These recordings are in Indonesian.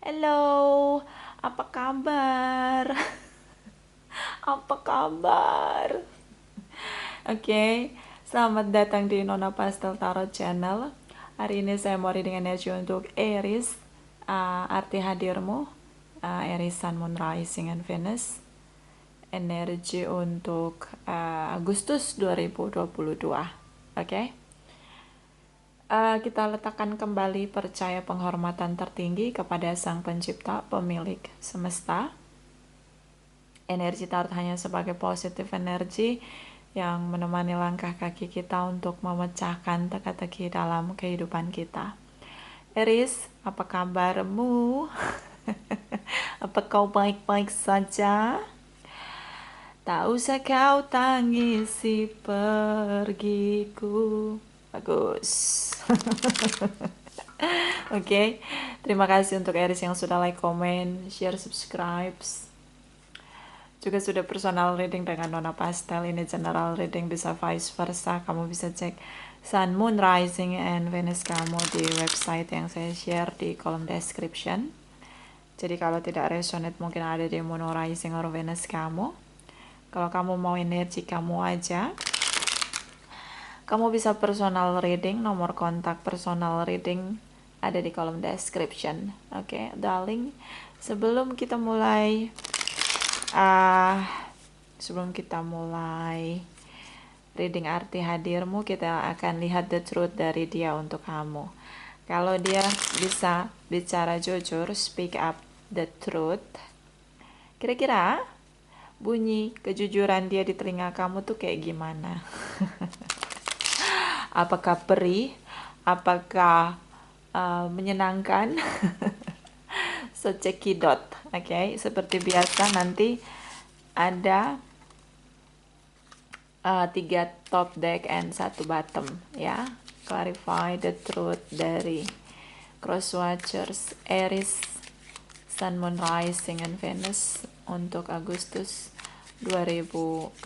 Halo, apa kabar? Apa kabar? Oke, selamat datang di Nona Pastel Tarot Channel. Hari ini saya mau reading energi untuk Aries, arti hadirmu, Aries Sun, Moon, Rising, and Venus. Energi untuk Agustus 2022. Oke. Kita letakkan kembali percaya penghormatan tertinggi kepada Sang Pencipta, pemilik semesta. Energi tarot hanya sebagai positif energi yang menemani langkah kaki kita untuk memecahkan teka-teki dalam kehidupan kita. Aries, apa kabarmu? Apa kau baik-baik saja? Tak usah kau tangisi pergiku. Bagus. Oke, terima kasih untuk Aries yang sudah like, comment, share, subscribe. Juga sudah personal reading dengan Nona Pastel. Ini general reading, bisa vice versa. Kamu bisa cek Sun, Moon, Rising, and Venus kamu di website yang saya share di kolom description. Jadi kalau tidak resonate mungkin ada di Moon, Rising, or Venus kamu. Kalau kamu mau energi kamu aja, kamu bisa personal reading. Nomor kontak personal reading ada di kolom description. Oke, darling. Sebelum kita mulai reading arti hadirmu, kita akan lihat the truth dari dia untuk kamu. Kalau dia bisa bicara jujur, speak up the truth, kira-kira bunyi kejujuran dia di telinga kamu tuh kayak gimana? Apakah perih? Apakah menyenangkan? So cekidot, oke? Seperti biasa nanti ada 3 top deck and 1 bottom, ya. Clarify the truth dari Cross Watchers Aries, Sun, Moon, Rising, and Venus untuk Agustus 2022.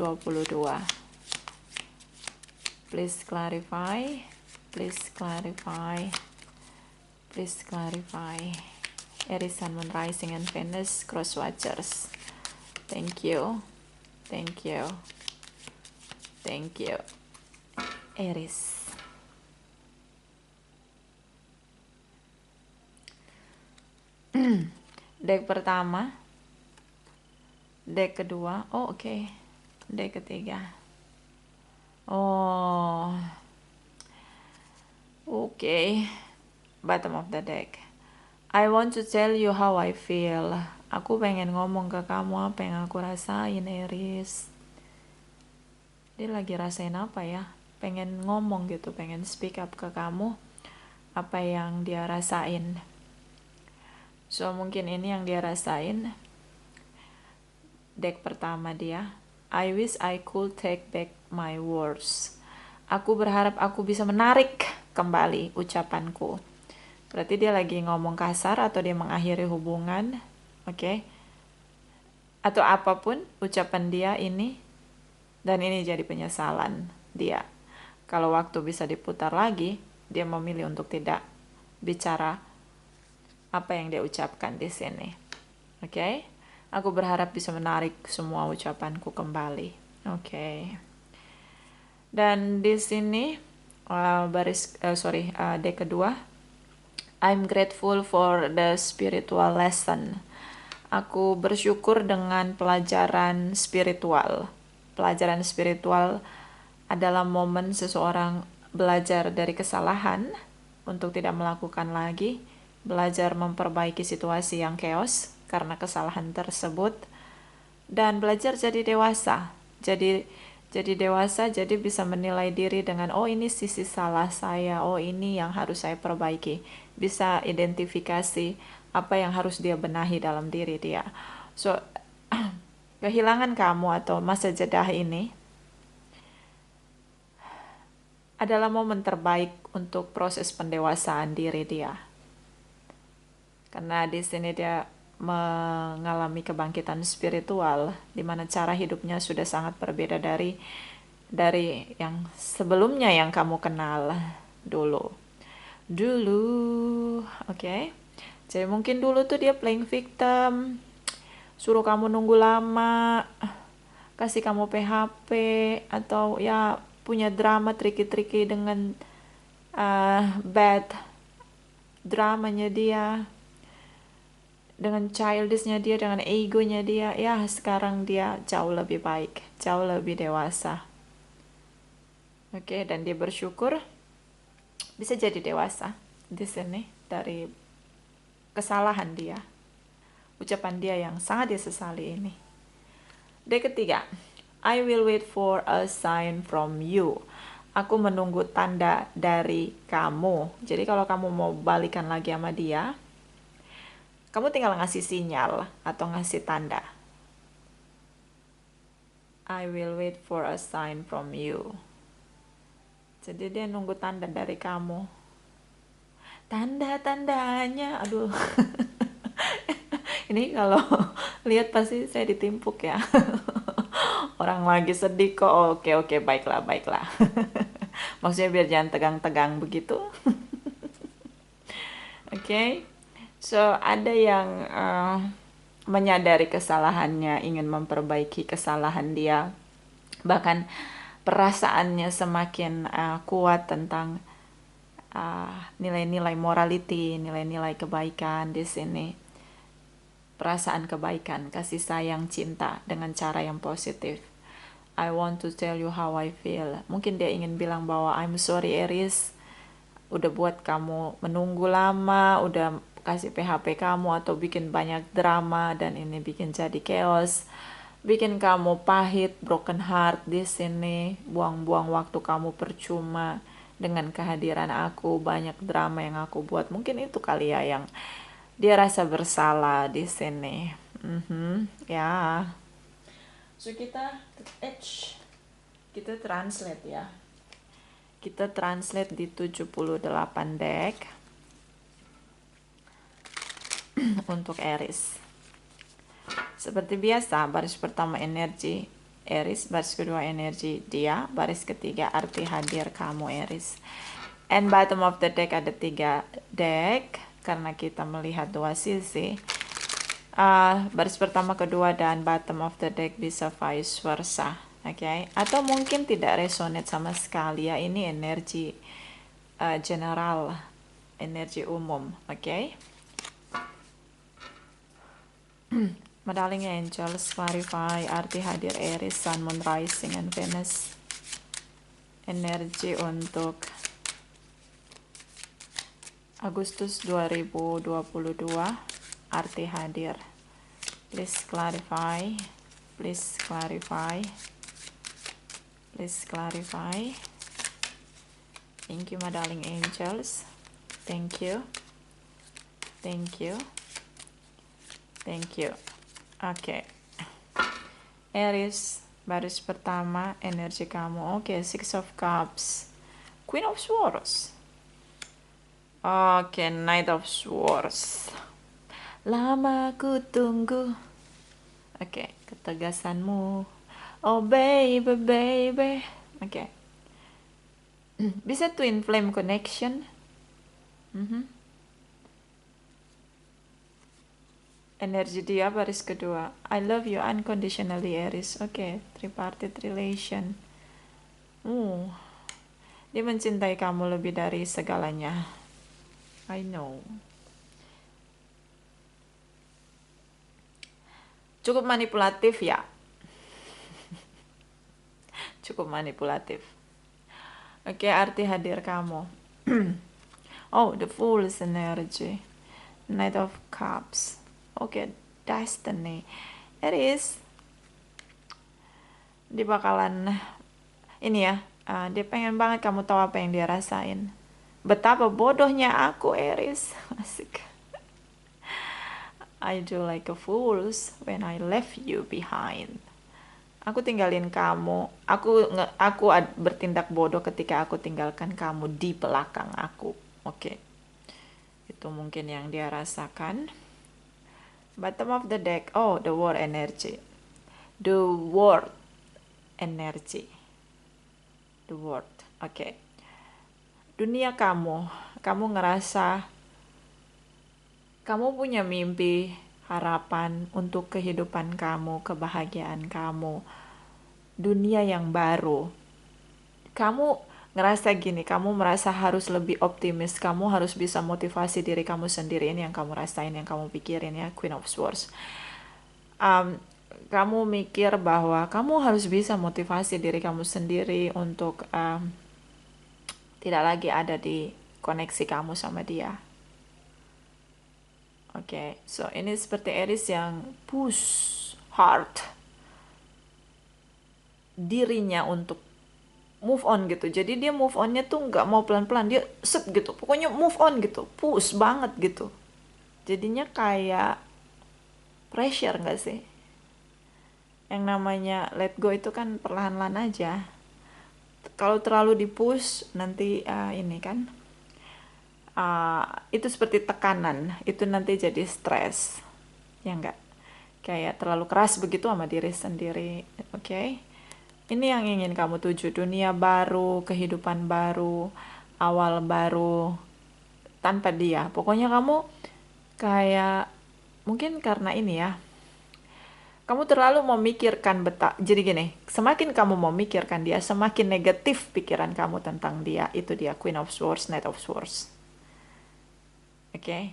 Please clarify, please clarify, please clarify. Aries, Sun, Moon, Rising, and Venus Cross Watchers. Thank you, thank you, thank you. Aries. Deck pertama, deck kedua, oke. Deck ketiga. Oke. Bottom of the deck. I want to tell you how I feel. Aku pengen ngomong ke kamu apa yang aku rasain, Aries. Dia lagi rasain apa ya? Pengen ngomong gitu, pengen speak up ke kamu apa yang dia rasain. So mungkin ini yang dia rasain. Deck pertama dia, I wish I could take back my words. Aku berharap aku bisa menarik kembali ucapanku. Berarti dia lagi ngomong kasar atau dia mengakhiri hubungan, oke? Atau apapun ucapan dia ini, dan ini jadi penyesalan dia. Kalau waktu bisa diputar lagi, dia memilih untuk tidak bicara apa yang dia ucapkan di sini, oke? Aku berharap bisa menarik semua ucapanku kembali, oke? Dan di sini deck kedua, I'm grateful for the spiritual lesson. Aku bersyukur dengan pelajaran spiritual. Pelajaran spiritual adalah momen seseorang belajar dari kesalahan untuk tidak melakukan lagi, belajar memperbaiki situasi yang chaos karena kesalahan tersebut, dan belajar jadi dewasa. Jadi dewasa, jadi bisa menilai diri dengan, oh ini sisi salah saya, oh ini yang harus saya perbaiki. Bisa identifikasi apa yang harus dia benahi dalam diri dia. So, kehilangan kamu atau masa jeda ini adalah momen terbaik untuk proses pendewasaan diri dia. Karena di sini dia mengalami kebangkitan spiritual, di mana cara hidupnya sudah sangat berbeda dari yang sebelumnya yang kamu kenal dulu. Oke. Jadi mungkin dulu tuh dia playing victim, suruh kamu nunggu lama, kasih kamu PHP, atau ya punya drama triki-triki dengan bad dramanya dia, dengan childishnya dia, dengan egonya dia. Ya sekarang dia jauh lebih baik, jauh lebih dewasa. Oke, dan dia bersyukur bisa jadi dewasa di sini dari kesalahan dia, ucapan dia yang sangat disesali ini. D ketiga, I will wait for a sign from you. Aku menunggu tanda dari kamu. Jadi kalau kamu mau balikan lagi sama dia, kamu tinggal ngasih sinyal atau ngasih tanda. I will wait for a sign from you. Jadi dia nunggu tanda dari kamu. Tanda-tandanya, aduh. Ini kalau lihat pasti saya ditimpuk ya. Orang lagi sedih kok. Oke, oke, baiklah, baiklah. Maksudnya biar jangan tegang-tegang begitu. Oke. So, ada yang menyadari kesalahannya, ingin memperbaiki kesalahan dia. Bahkan perasaannya semakin kuat tentang nilai-nilai morality, nilai-nilai kebaikan di sini. Perasaan kebaikan, kasih sayang, cinta dengan cara yang positif. I want to tell you how I feel. Mungkin dia ingin bilang bahwa I'm sorry Aries, udah buat kamu menunggu lama, udah kasih PHP kamu atau bikin banyak drama dan ini bikin jadi chaos, bikin kamu pahit, broken heart di sini, buang-buang waktu kamu percuma dengan kehadiran aku, banyak drama yang aku buat. Mungkin itu kali ya yang dia rasa bersalah di sini. Ya. So kita translate ya. Kita translate di 78 deck untuk Aries. Seperti biasa, baris pertama energi Aries, baris kedua energi dia, baris ketiga arti hadir kamu Aries. And bottom of the deck ada 3 deck karena kita melihat 2 sisi. Baris pertama, kedua, dan bottom of the deck bisa vice versa. Oke, atau mungkin tidak resonate sama sekali ya. Ini energi general, energi umum. Oke. My darling angels, clarify arti hadir Aries, Sun, Moon, Rising, and Venus. Energi untuk Agustus 2022, arti hadir. Please clarify. Please clarify. Please clarify. Thank you, my darling angels. Thank you. Thank you. Thank you. Oke. Aries, baris pertama, energi kamu. Oke, Six of Cups. Queen of Swords. Oke, Knight of Swords. Lama ku tunggu. Oke, ketegasanmu. Oh baby, baby. Oke. Bisa twin flame connection. Energi dia baris kedua. I love you unconditionally Aries. Oke, tripartite relation. Dia mencintai kamu lebih dari segalanya. I know. Cukup manipulatif ya. Cukup manipulatif. Oke, arti hadir kamu. Oh, the Fool's energy. Knight of Cups. Oke, destiny. Aries. Dia bakalan ini ya. Dia pengen banget kamu tahu apa yang dia rasain. Betapa bodohnya aku Aries. Asik. I do like a fool when I left you behind. Aku tinggalin kamu. Aku bertindak bodoh ketika aku tinggalkan kamu di belakang aku. Oke. Itu mungkin yang dia rasakan. Bottom of the deck. Oh, the war energy. The world energy. The world. Oke. Dunia kamu ngerasa Kamu punya mimpi, harapan untuk kehidupan kamu, kebahagiaan kamu, dunia yang baru. Kamu ngerasa gini, kamu merasa harus lebih optimis, kamu harus bisa motivasi diri kamu sendiri. Ini yang kamu rasain, yang kamu pikirin ya, Queen of Swords. Um, Kamu mikir bahwa kamu harus bisa motivasi diri kamu sendiri untuk tidak lagi ada di koneksi kamu sama dia. Oke, so ini seperti Aries yang push hard dirinya untuk move on gitu. Jadi dia move onnya tuh nggak mau pelan-pelan, dia set gitu. Pokoknya move on gitu, push banget gitu. Jadinya kayak pressure nggak sih? Yang namanya let go itu kan perlahan-lahan aja. Kalau terlalu di push nanti ini kan itu seperti tekanan, itu nanti jadi stres, ya enggak? Kayak terlalu keras begitu sama diri sendiri, oke? Okay? Ini yang ingin kamu tuju, dunia baru, kehidupan baru, awal baru, tanpa dia. Pokoknya kamu kayak, mungkin karena ini ya, kamu terlalu memikirkan jadi gini, semakin kamu memikirkan dia, semakin negatif pikiran kamu tentang dia. Itu dia, Queen of Swords, Knight of Swords. Oke?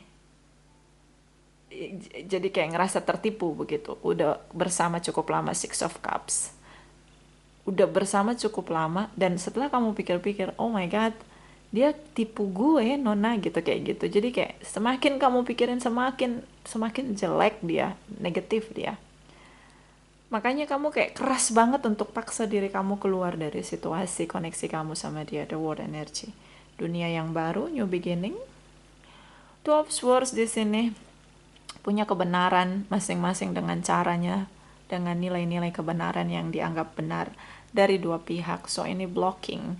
Okay? Jadi kayak ngerasa tertipu begitu. Udah bersama cukup lama, Six of Cups. Udah bersama cukup lama, dan setelah kamu pikir-pikir, oh my god, dia tipu gue nona gitu, kayak gitu. Jadi kayak semakin kamu pikirin, semakin semakin jelek dia, negatif dia. Makanya kamu kayak keras banget untuk paksa diri kamu keluar dari situasi koneksi kamu sama dia, the world energy. Dunia yang baru, new beginning. Two of Swords di sini punya kebenaran masing-masing dengan caranya, dengan nilai-nilai kebenaran yang dianggap benar dari dua pihak. So ini blocking.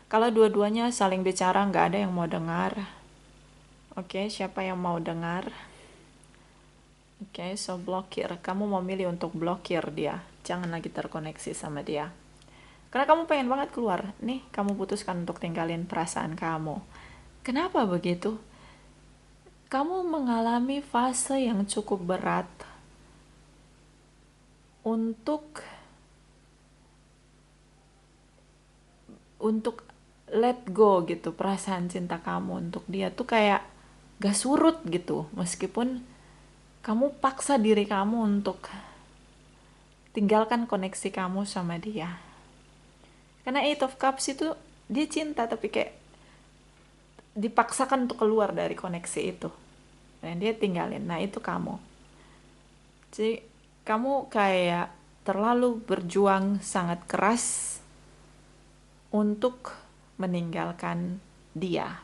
Kalau dua-duanya saling bicara, nggak ada yang mau dengar. Oke, siapa yang mau dengar? Oke, so blokir. Kamu mau milih untuk blokir dia. Jangan lagi terkoneksi sama dia. Karena kamu pengen banget keluar. Nih, kamu putuskan untuk tinggalin perasaan kamu. Kenapa begitu? Kamu mengalami fase yang cukup berat untuk let go gitu, perasaan cinta kamu untuk dia tuh kayak gak surut gitu, meskipun kamu paksa diri kamu untuk tinggalkan koneksi kamu sama dia. Karena Eight of Cups itu dia cinta, tapi kayak dipaksakan untuk keluar dari koneksi itu dan dia tinggalin. Nah itu kamu. Jadi kamu kayak terlalu berjuang sangat keras untuk meninggalkan dia.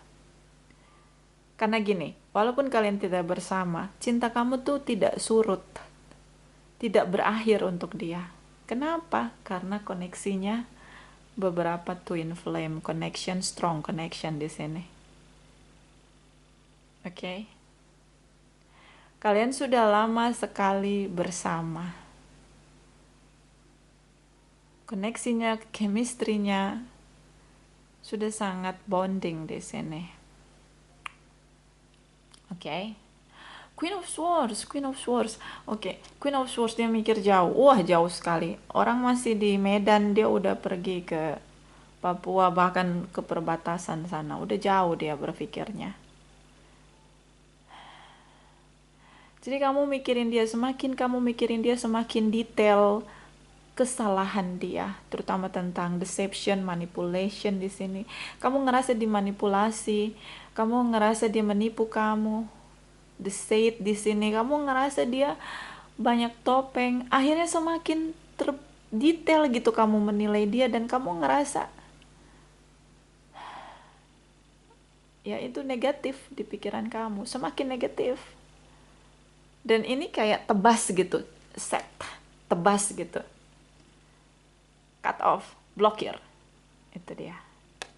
Karena gini, walaupun kalian tidak bersama, cinta kamu tuh tidak surut, tidak berakhir untuk dia. Kenapa? Karena koneksinya beberapa twin flame connection, strong connection di sini. Oke. Okay? Kalian sudah lama sekali bersama. Koneksinya, chemistry-nya sudah sangat bonding di sini. Oke. Okay. Queen of Swords, Queen of Swords. Oke, Queen of Swords dia mikir jauh. Wah, jauh sekali. Orang masih di Medan, dia udah pergi ke Papua, bahkan ke perbatasan sana. Udah jauh dia berpikirnya. Jadi kamu mikirin dia, semakin kamu mikirin dia, semakin detail kesalahan dia, terutama tentang deception, manipulation di sini. Kamu ngerasa dimanipulasi, kamu ngerasa dia menipu kamu. Deceit di sini, kamu ngerasa dia banyak topeng. Akhirnya semakin detail gitu kamu menilai dia, dan kamu ngerasa ya itu negatif di pikiran kamu, semakin negatif. Dan ini kayak tebas gitu, set, tebas gitu, cut off, blokir. Itu dia,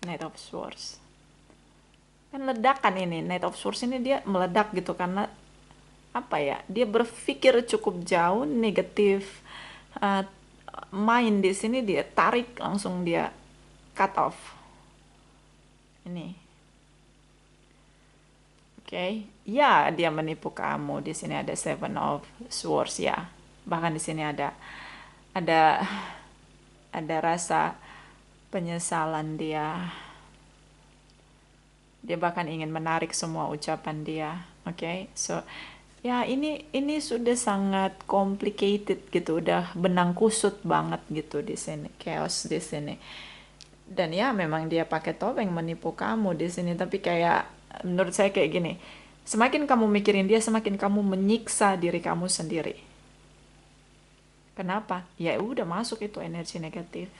Knight of Swords. Kan ledakan ini, Knight of Swords ini dia meledak gitu, karena apa ya, dia berpikir cukup jauh, negatif, mind di sini dia tarik, langsung dia cut off. Ini Oke, ya dia menipu kamu. Di sini ada Seven of Swords ya. Bahkan di sini ada ada rasa penyesalan dia. Dia bahkan ingin menarik semua ucapan dia. Oke, so ya ini sudah sangat complicated gitu, udah benang kusut banget gitu di sini, chaos di sini. Dan ya memang dia pakai topeng menipu kamu di sini, tapi kayak menurut saya kayak gini, semakin kamu mikirin dia, semakin kamu menyiksa diri kamu sendiri. Kenapa? Ya udah masuk itu energi negatif.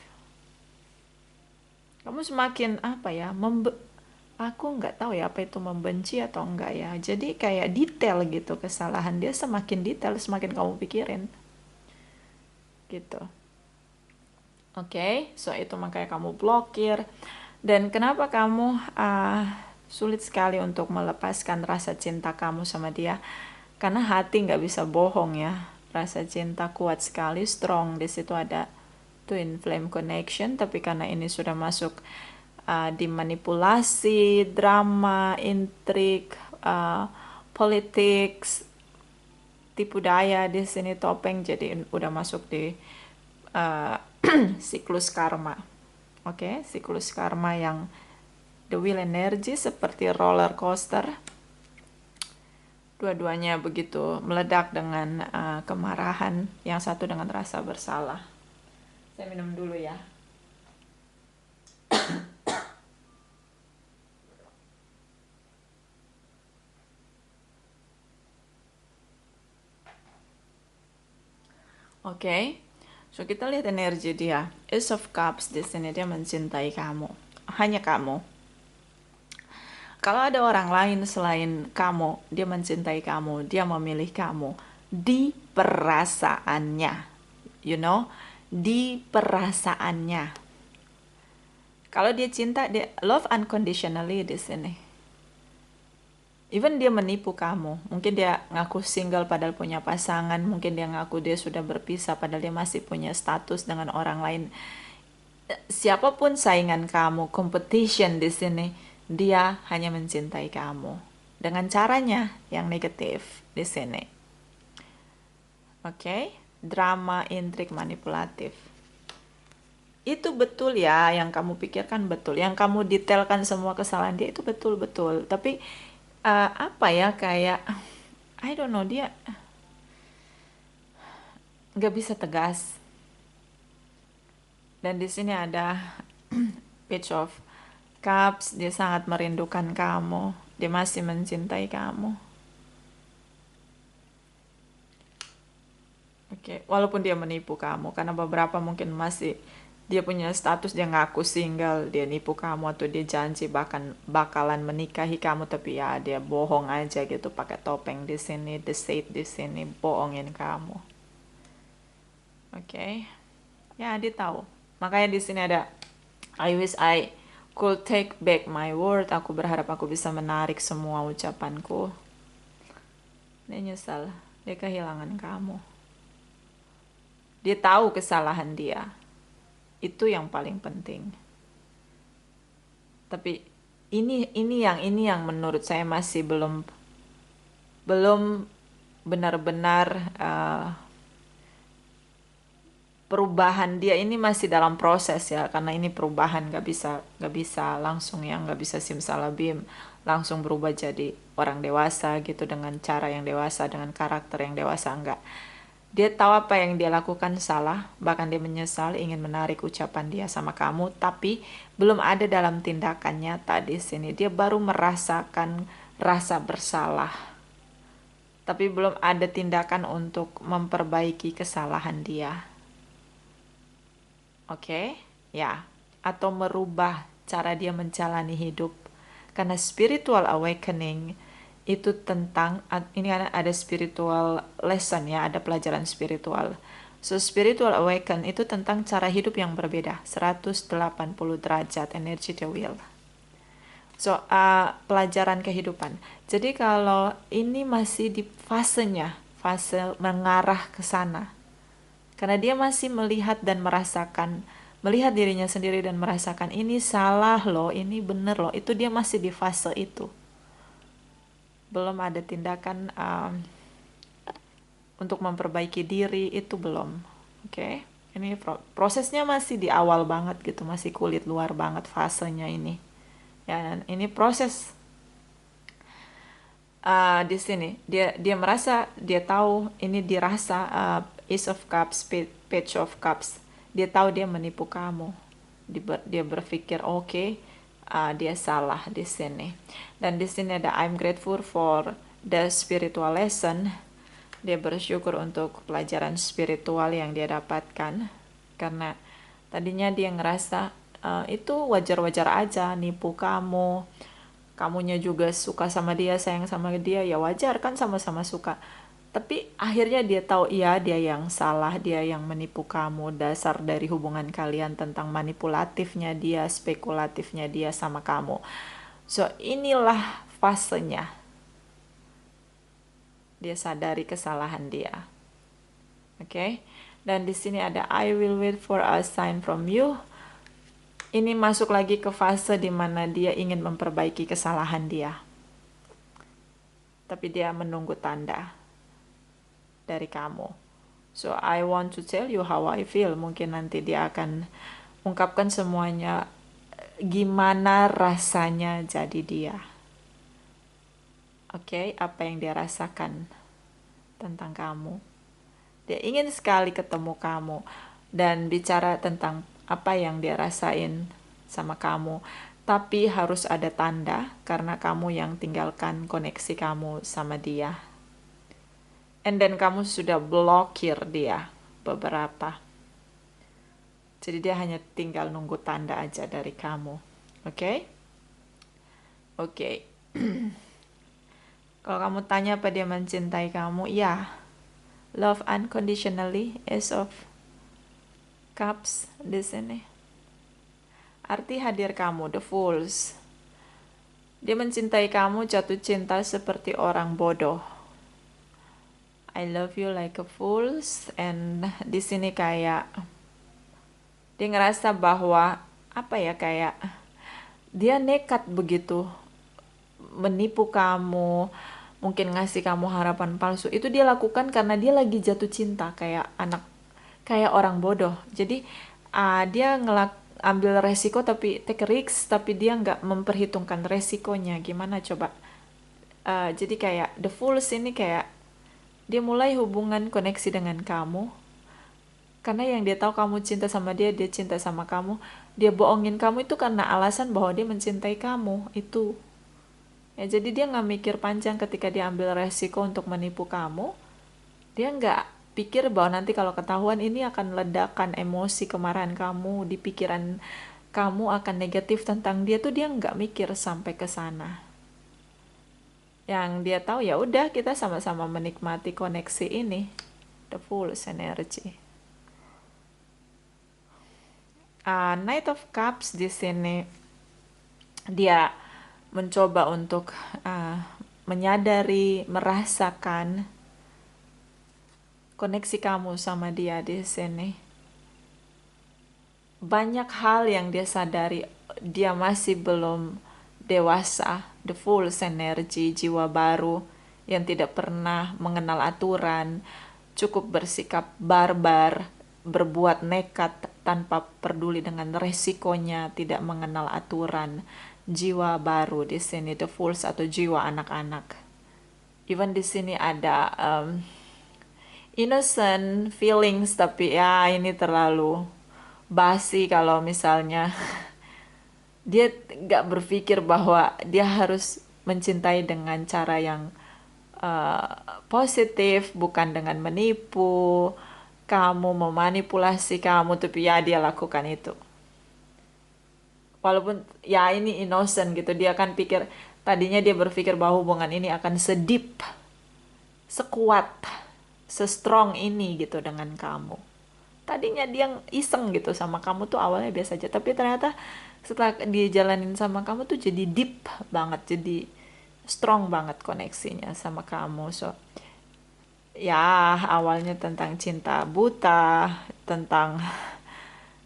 Kamu semakin apa ya, aku nggak tahu ya apa itu membenci atau enggak ya. Jadi kayak detail gitu kesalahan dia, semakin detail semakin kamu pikirin gitu. Oke, so itu makanya kamu blokir. Dan kenapa kamu sulit sekali untuk melepaskan rasa cinta kamu sama dia? Karena hati nggak bisa bohong ya. Rasa cinta kuat sekali, strong. Di situ ada twin flame connection, tapi karena ini sudah masuk dimanipulasi, drama, intrik, politics, tipu daya di sini topeng, jadi udah masuk di uh, siklus karma. Oke, siklus karma yang the wheel energy seperti roller coaster. Dua-duanya begitu meledak dengan kemarahan, yang satu dengan rasa bersalah. Saya minum dulu ya. Oke. So kita lihat energi dia. Ace of Cups di sini, dia mencintai kamu. Hanya kamu. Kalau ada orang lain selain kamu, dia mencintai kamu, dia memilih kamu di perasaannya. You know, di perasaannya. Kalau dia cinta, dia love unconditionally di sini. Even dia menipu kamu, mungkin dia ngaku single padahal punya pasangan, mungkin dia ngaku dia sudah berpisah padahal dia masih punya status dengan orang lain. Siapapun saingan kamu, competition di sini, dia hanya mencintai kamu dengan caranya yang negatif di sini. Oke, drama, intrik, manipulatif. Itu betul ya, yang kamu pikirkan betul, yang kamu detailkan semua kesalahan dia itu betul-betul. Tapi apa ya, kayak I don't know, dia nggak bisa tegas. Dan di sini ada Page of Cups, dia sangat merindukan kamu, dia masih mencintai kamu. Oke, walaupun dia menipu kamu, karena beberapa mungkin masih dia punya status, dia ngaku single, dia nipu kamu, atau dia janji bahkan bakalan menikahi kamu, tapi ya dia bohong aja gitu, pakai topeng di sini, deceit di sini, bohongin kamu. Oke, ya dia tahu. Makanya di sini ada I wish I could take back my word. Aku berharap aku bisa menarik semua ucapanku. Dia nyesal, dia kehilangan kamu. Dia tahu kesalahan dia. Itu yang paling penting. Tapi ini yang menurut saya masih belum benar-benar perubahan dia ini masih dalam proses ya, karena ini perubahan nggak bisa langsung ya, nggak bisa simsalabim langsung berubah jadi orang dewasa gitu dengan cara yang dewasa, dengan karakter yang dewasa, enggak. Dia tahu apa yang dia lakukan salah, bahkan dia menyesal ingin menarik ucapan dia sama kamu, tapi belum ada dalam tindakan nyata di sini. Dia baru merasakan rasa bersalah, tapi belum ada tindakan untuk memperbaiki kesalahan dia. Oke, ya. Atau merubah cara dia menjalani hidup. Karena spiritual awakening itu tentang, ini ada spiritual lesson ya, ada pelajaran spiritual. So spiritual awaken itu tentang cara hidup yang berbeda, 180 derajat energy the wheel. So pelajaran kehidupan. Jadi kalau ini masih di fasenya, fase mengarah ke sana. Karena dia masih melihat dan merasakan, melihat dirinya sendiri dan merasakan ini salah loh, ini bener loh. Itu dia masih di fase itu. belum ada tindakan untuk memperbaiki diri, itu belum. Oke. Ini prosesnya masih di awal banget gitu, masih kulit luar banget fasenya ini. Ya, dan ini proses di sini. Dia merasa, dia tahu ini dirasa Ace of Cups, Page of Cups. Dia tahu dia menipu kamu. Dia berpikir oke, dia salah di sini. Dan di sini ada I'm grateful for the spiritual lesson. Dia bersyukur untuk pelajaran spiritual yang dia dapatkan, karena tadinya dia ngerasa itu wajar-wajar aja nipu kamu, kamunya juga suka sama dia, sayang sama dia, ya wajar kan, sama-sama suka. Tapi akhirnya dia tahu iya dia yang salah, dia yang menipu kamu. Dasar dari hubungan kalian tentang manipulatifnya dia, spekulatifnya dia sama kamu. So inilah fasenya. Dia sadari kesalahan dia. Oke. Dan di sini ada I will wait for a sign from you. Ini masuk lagi ke fase di mana dia ingin memperbaiki kesalahan dia. Tapi dia menunggu tanda dari kamu. So I want to tell you how I feel. Mungkin nanti dia akan ungkapkan semuanya, gimana rasanya jadi dia. Oke, apa yang dia rasakan tentang kamu. Dia ingin sekali ketemu kamu dan bicara tentang apa yang dia rasain sama kamu. Tapi harus ada tanda karena kamu yang tinggalkan koneksi kamu sama dia. And then kamu sudah blokir dia beberapa. Jadi dia hanya tinggal nunggu tanda aja dari kamu. Oke? Oke. Kalau kamu tanya apa dia mencintai kamu, ya. Love unconditionally, Ace of Cups di sini. Arti hadir kamu, the Fools. Dia mencintai kamu, jatuh cinta seperti orang bodoh. I love you like a fools. And di sini kayak dia ngerasa bahwa apa ya, kayak dia nekat begitu menipu kamu, mungkin ngasih kamu harapan palsu. Itu dia lakukan karena dia lagi jatuh cinta, kayak orang bodoh. Jadi dia ambil resiko, tapi take a risk, tapi dia nggak memperhitungkan resikonya. Gimana coba? Jadi kayak the fools ini kayak dia mulai hubungan koneksi dengan kamu karena yang dia tahu kamu cinta sama dia, dia cinta sama kamu. Dia bohongin kamu itu karena alasan bahwa dia mencintai kamu. Itu ya, jadi dia nggak mikir panjang ketika dia ambil resiko untuk menipu kamu. Dia nggak pikir bahwa nanti kalau ketahuan ini akan ledakan emosi kemarahan kamu, di pikiran kamu akan negatif tentang dia. Tuh dia nggak mikir sampai ke sana. Yang dia tahu ya udah, kita sama-sama menikmati koneksi ini, the Fool's energy. Knight of Cups di sini dia mencoba untuk menyadari, merasakan koneksi kamu sama dia di sini. Banyak hal yang dia sadari, dia masih belum dewasa, the Fool's energy, jiwa baru yang tidak pernah mengenal aturan, cukup bersikap barbar, berbuat nekat tanpa peduli dengan resikonya, tidak mengenal aturan. Jiwa baru di sini, the Fools atau jiwa anak-anak. Even di sini ada innocent feelings, tapi ya ini terlalu basi kalau misalnya dia nggak berpikir bahwa dia harus mencintai dengan cara yang positif, bukan dengan menipu kamu, memanipulasi kamu, tapi ya dia lakukan itu. Walaupun ya ini innocent gitu, dia kan pikir, tadinya dia berpikir bahwa hubungan ini akan sedip, sekuat, se-strong ini gitu dengan kamu. Tadinya dia iseng gitu sama kamu tuh awalnya biasa aja, tapi ternyata setelah dia jalanin sama kamu tuh jadi deep banget, jadi strong banget koneksinya sama kamu. So ya awalnya tentang cinta buta, tentang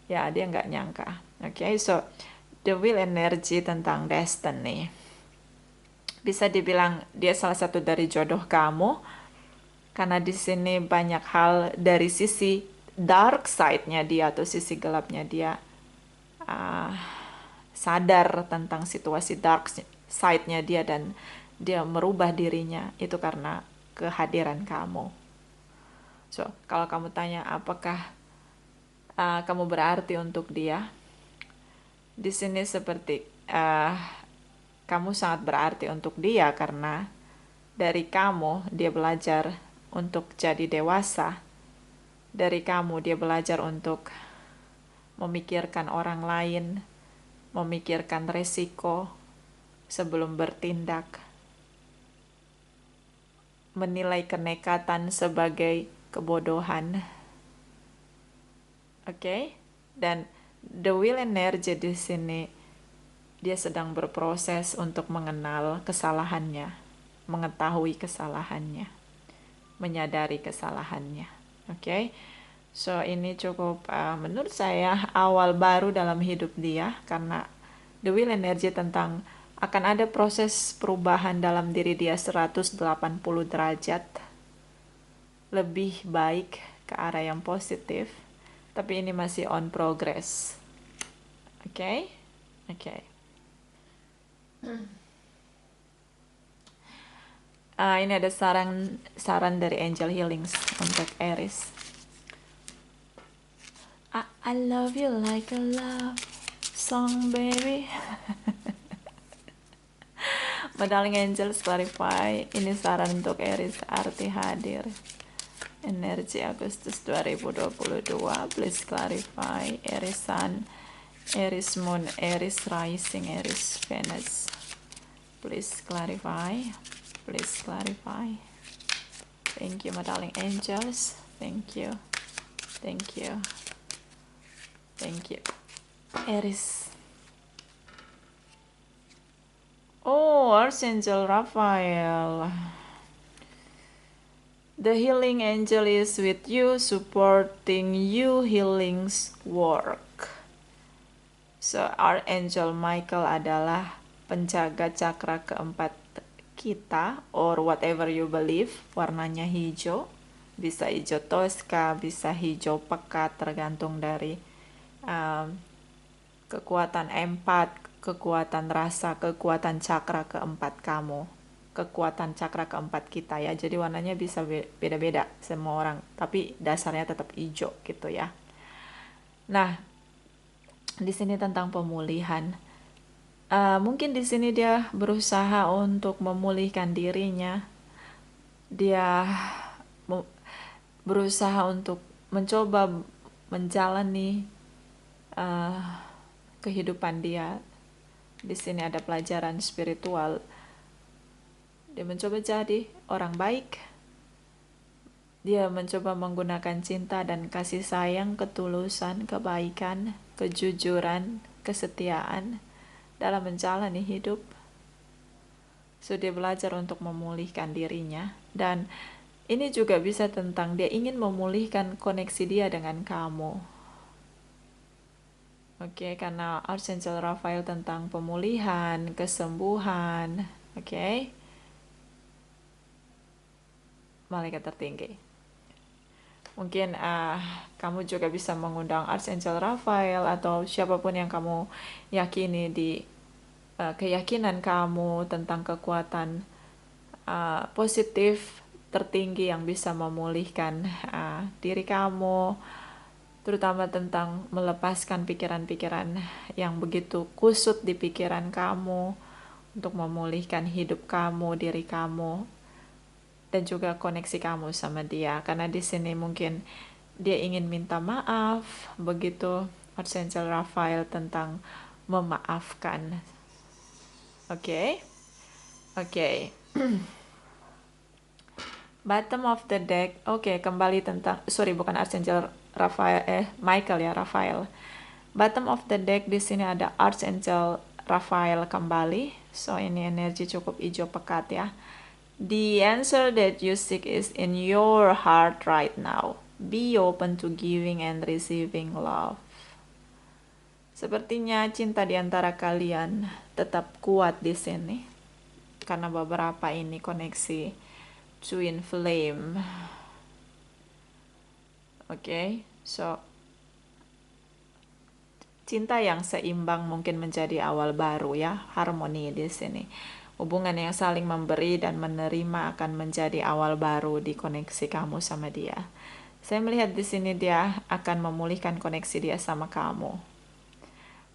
ya dia nggak nyangka. Oke, so the will energy tentang destiny. Bisa dibilang dia salah satu dari jodoh kamu, karena di sini banyak hal dari sisi dark side-nya dia atau sisi gelapnya dia uh, sadar tentang situasi dark side-nya dia dan dia merubah dirinya itu karena kehadiran kamu. So, kalau kamu tanya apakah kamu berarti untuk dia, di sini seperti kamu sangat berarti untuk dia karena dari kamu dia belajar untuk jadi dewasa. Dari kamu dia belajar untuk memikirkan orang lain, memikirkan resiko sebelum bertindak, menilai kenekatan sebagai kebodohan. Oke? Dan the will energy di sini dia sedang berproses untuk mengenal kesalahannya, mengetahui kesalahannya, menyadari kesalahannya. Oke? So ini cukup menurut saya awal baru dalam hidup dia karena the will energy tentang akan ada proses perubahan dalam diri dia 180 derajat lebih baik ke arah yang positif, tapi ini masih on progress. Oke? Oke. Ini ada saran dari Angel Healings untuk Aries. I love you like a love song, baby. Darling Angels, clarify. Ini saran untuk Aries, arti hadir. Energi Agustus 2022. Please clarify. Aries Sun, Aries Moon, Aries Rising, Aries Venus. Please clarify. Please clarify. Thank you, my darling angels. Thank you. Thank you. Thank you. Aries. Oh, Archangel Raphael. The healing angel is with you, supporting you healing's work. So, Archangel Michael adalah penjaga cakra keempat kita, or whatever you believe. Warnanya hijau. Bisa hijau toska, bisa hijau pekat, tergantung dari kekuatan empat, kekuatan rasa, kekuatan cakra keempat kamu, kekuatan cakra keempat kita ya. Jadi warnanya bisa beda-beda semua orang, tapi dasarnya tetap hijau gitu ya. Nah, di sini tentang pemulihan. Mungkin di sini dia berusaha untuk memulihkan dirinya. Dia berusaha untuk mencoba menjalani kehidupan dia. Di sini ada pelajaran spiritual. Dia mencoba jadi orang baik. Dia mencoba menggunakan cinta dan kasih sayang, ketulusan, kebaikan, kejujuran, kesetiaan dalam menjalani hidup. So dia belajar untuk memulihkan dirinya. Dan ini juga bisa tentang dia ingin memulihkan koneksi dia dengan kamu. Oke, karena Archangel Raphael tentang pemulihan, kesembuhan. Oke. Malaikat tertinggi. Mungkin kamu juga bisa mengundang Archangel Raphael atau siapapun yang kamu yakini di keyakinan kamu tentang kekuatan positif tertinggi yang bisa memulihkan diri kamu, terutama tentang melepaskan pikiran-pikiran yang begitu kusut di pikiran kamu, untuk memulihkan hidup kamu, diri kamu, dan juga koneksi kamu sama dia. Karena di sini mungkin dia ingin minta maaf, begitu Archangel Raphael tentang memaafkan. Oke. Bottom of the deck. Kembali tentang, bukan Archangel Raphael, Michael ya, Raphael. Bottom of the deck di sini ada Archangel Raphael kembali. So ini energi cukup hijau pekat ya. The answer that you seek is in your heart right now. Be open to giving and receiving love. Sepertinya cinta di antara kalian tetap kuat di sini. karena beberapa ini koneksi twin flame. Oke, so cinta yang seimbang mungkin menjadi awal baru ya, harmoni di sini. Hubungan yang saling memberi dan menerima akan menjadi awal baru di koneksi kamu sama dia. Saya melihat di sini dia akan memulihkan koneksi dia sama kamu.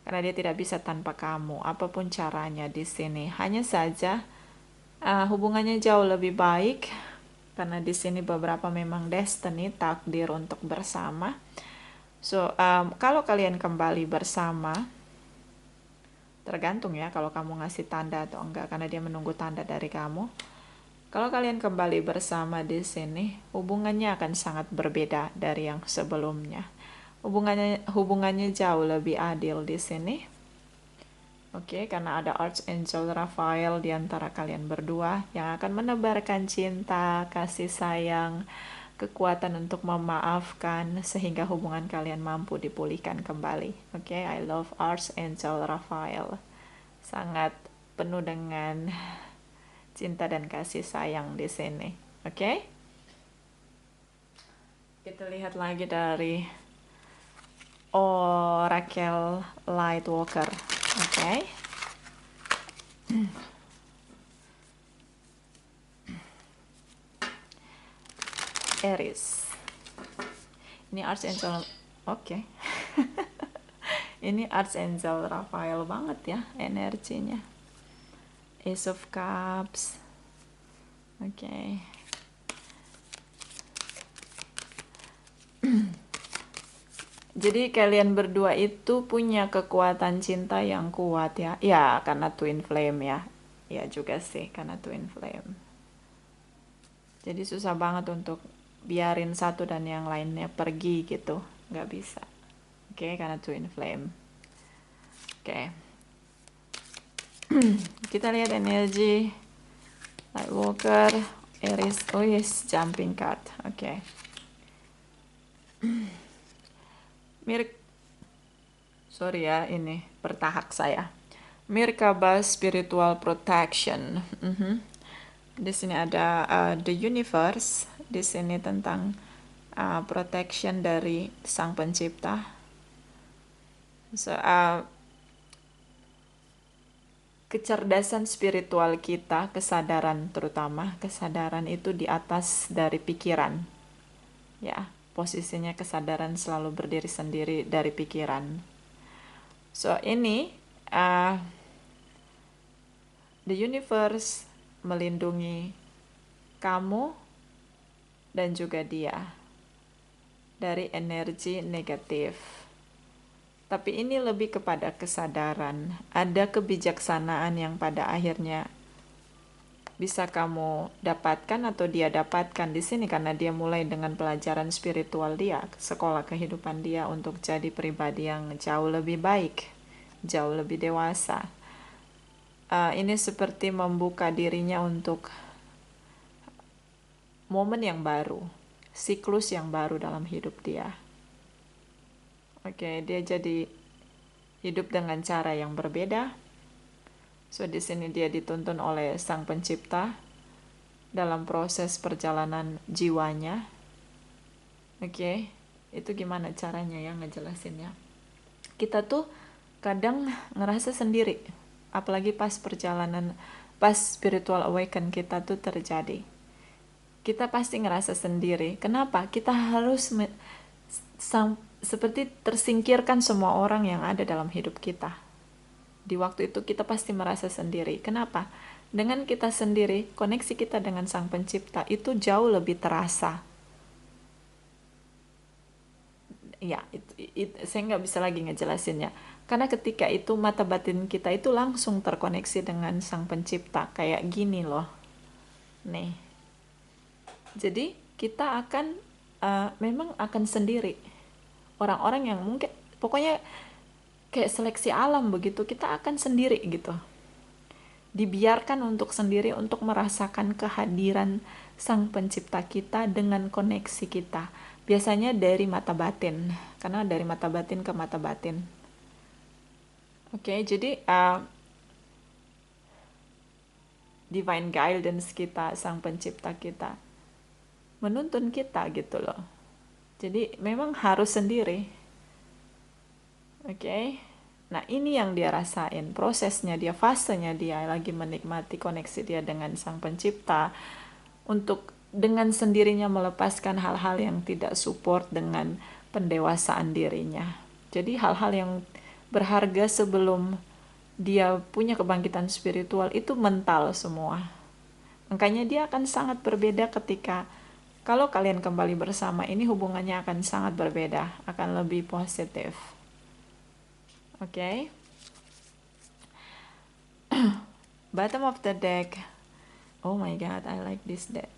Karena dia tidak bisa tanpa kamu, apapun caranya di sini. Hanya saja hubungannya jauh lebih baik karena di sini beberapa memang destiny, takdir untuk bersama. So, kalau kalian kembali bersama, tergantung ya kalau kamu ngasih tanda atau enggak, karena dia menunggu tanda dari kamu. Kalau kalian kembali bersama di sini, hubungannya akan sangat berbeda dari yang sebelumnya. Hubungannya jauh lebih adil di sini. Oke, karena ada Archangel Raphael di antara kalian berdua yang akan menebarkan cinta, kasih sayang, kekuatan untuk memaafkan sehingga hubungan kalian mampu dipulihkan kembali. Oke, I love Archangel Raphael. Sangat penuh dengan cinta dan kasih sayang di sini. Oke? Kita lihat lagi dari Oracle Lightworker. Oke? Aries. Ini Archangel. Oke. Ini Archangel Raphael banget ya energinya. Ace of Cups. Oke. Jadi kalian berdua itu punya kekuatan cinta yang kuat ya. Ya, karena twin flame ya. Ya juga sih, karena twin flame. Jadi susah banget untuk biarin satu dan yang lainnya pergi gitu. Nggak bisa. Oke, karena twin flame. Oke. Kita lihat energi Lightworker, Aries. Oh yes, jumping card. Oke. Sorry ya, ini bertahak saya. Merkaba Spiritual Protection. Di sini ada The Universe. Di sini tentang protection dari Sang Pencipta. So, kecerdasan spiritual kita, kesadaran terutama, kesadaran itu di atas dari pikiran. Ya, posisinya kesadaran selalu berdiri sendiri dari pikiran. So, ini the universe melindungi kamu dan juga dia dari energi negatif. Tapi ini lebih kepada kesadaran. Ada kebijaksanaan yang pada akhirnya bisa kamu dapatkan atau dia dapatkan di sini karena dia mulai dengan pelajaran spiritual dia, sekolah kehidupan dia untuk jadi pribadi yang jauh lebih baik, jauh lebih dewasa. Ini seperti membuka dirinya untuk momen yang baru, siklus yang baru dalam hidup dia. Oke, dia jadi hidup dengan cara yang berbeda. So di sini dia dituntun oleh Sang Pencipta dalam proses perjalanan jiwanya. Oke, itu gimana caranya ya ngejelasinnya? Kita tuh kadang ngerasa sendiri, apalagi pas perjalanan, pas spiritual awaken kita tuh terjadi. Kita pasti ngerasa sendiri. Kenapa? Kita harus seperti tersingkirkan semua orang yang ada dalam hidup kita. Di waktu itu kita pasti merasa sendiri. Kenapa? Dengan kita sendiri, koneksi kita dengan Sang Pencipta itu jauh lebih terasa. Ya, saya nggak bisa lagi ngejelasinnya. Karena ketika itu mata batin kita itu langsung terkoneksi dengan Sang Pencipta. Kayak gini loh. Nih. Jadi kita akan memang akan sendiri. Orang-orang yang mungkin pokoknya kayak seleksi alam begitu, kita akan sendiri gitu. Dibiarkan untuk sendiri untuk merasakan kehadiran Sang Pencipta kita dengan koneksi kita. Biasanya dari mata batin, karena dari mata batin ke mata batin. Oke, jadi divine guidance kita, sang pencipta kita menuntun kita gitu loh. Jadi memang harus sendiri. Oke. Nah, ini yang dia rasain, prosesnya dia, fasenya dia lagi menikmati koneksi dia dengan sang pencipta untuk dengan sendirinya melepaskan hal-hal yang tidak support dengan pendewasaan dirinya. Jadi hal-hal yang berharga sebelum dia punya kebangkitan spiritual itu mental semua. Makanya dia akan sangat berbeda ketika kalau kalian kembali bersama, ini hubungannya akan sangat berbeda, akan lebih positif. Oke. Bottom of the deck. Oh my god, I like this deck.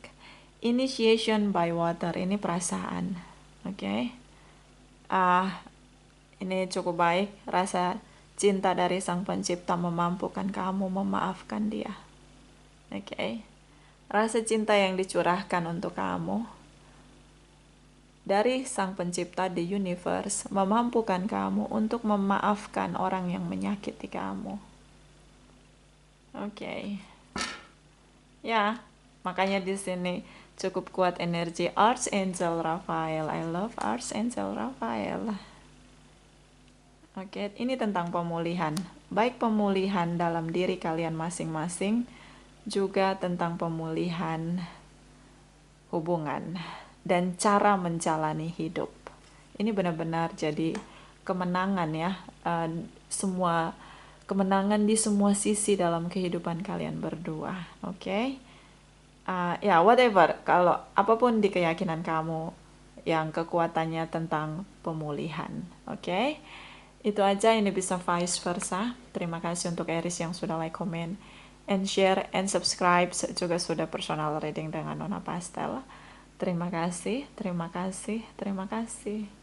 Initiation by water, ini perasaan. Oke. Ini cukup baik, rasa cinta dari sang pencipta memampukan kamu memaafkan dia. Oke. Rasa cinta yang dicurahkan untuk kamu dari sang pencipta, the universe, memampukan kamu untuk memaafkan orang yang menyakiti kamu. Oke. Ya, makanya di sini cukup kuat energi Archangel Raphael. I love Archangel Raphael. Oke, ini tentang pemulihan. Baik pemulihan dalam diri kalian masing-masing, juga tentang pemulihan hubungan dan cara menjalani hidup. Ini benar-benar jadi kemenangan ya, semua kemenangan di semua sisi dalam kehidupan kalian berdua. Oke. Ya, whatever, kalau apapun di keyakinan kamu yang kekuatannya tentang pemulihan. Oke. Itu aja, ini bisa vice versa. Terima kasih untuk Aries yang sudah like, comment, and share, and subscribe. Juga sudah personal reading dengan Nona Pastel. Terima kasih, terima kasih, terima kasih.